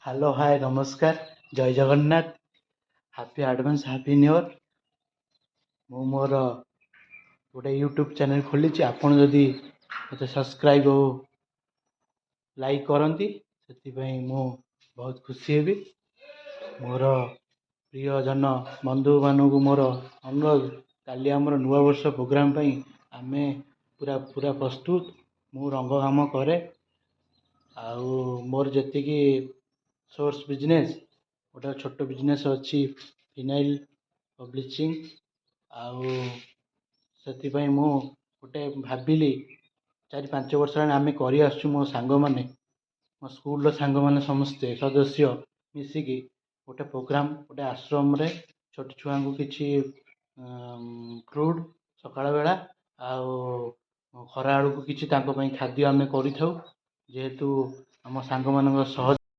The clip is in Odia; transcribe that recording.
ହ୍ୟାଲୋ ହାଏ ନମସ୍କାର ଜୟ Jagannath. Happy advance happy new year. ମୁଁ ମୋର ଗୋଟେ ୟୁଟ୍ୟୁବ୍ ଚ୍ୟାନେଲ୍ ଖୋଲିଛି। ଆପଣ ଯଦି ମୋତେ ସବସ୍କ୍ରାଇବ୍ ଓ ଲାଇକ୍ କରନ୍ତି ସେଥିପାଇଁ ମୁଁ ବହୁତ ଖୁସି ହେବି। ମୋର ପ୍ରିୟଜନ ବନ୍ଧୁମାନଙ୍କୁ ମୋର ଅନୁରୋଧ, କାଲି ଆମର ନୂଆବର୍ଷ ପ୍ରୋଗ୍ରାମ୍ ପାଇଁ ଆମେ ପୁରା ପ୍ରସ୍ତୁତ। ମୁଁ ରଙ୍ଗ କାମ କରେ, ଆଉ ମୋର ଯେତିକି ସୋର୍ସ ବିଜନେସ୍, ଗୋଟେ ଛୋଟ ବିଜନେସ୍ ଅଛି ଫିନାଇଲ୍ ବ୍ଲିଚିଂ। ଆଉ ସେଥିପାଇଁ ମୁଁ ଗୋଟେ ଭାବିଲି, 4-5 ବର୍ଷ ହେଲାଣି ଆମେ କରି ଆସୁଛୁ। ମୋ ସାଙ୍ଗମାନେ, ମୋ ସ୍କୁଲର ସାଙ୍ଗମାନେ ସମସ୍ତେ ସଦସ୍ୟ ମିଶିକି ଗୋଟେ ପ୍ରୋଗ୍ରାମ୍, ଗୋଟେ ଆଶ୍ରମରେ ଛୋଟ ଛୁଆଙ୍କୁ କିଛି ଫ୍ରୁଟ୍ ସକାଳ ବେଳା ଆଉ ଖରା ବେଳକୁ କିଛି ତାଙ୍କ ପାଇଁ ଖାଦ୍ୟ ଆମେ କରିଥାଉ। ଯେହେତୁ ଆମ ସାଙ୍ଗମାନଙ୍କ ସହ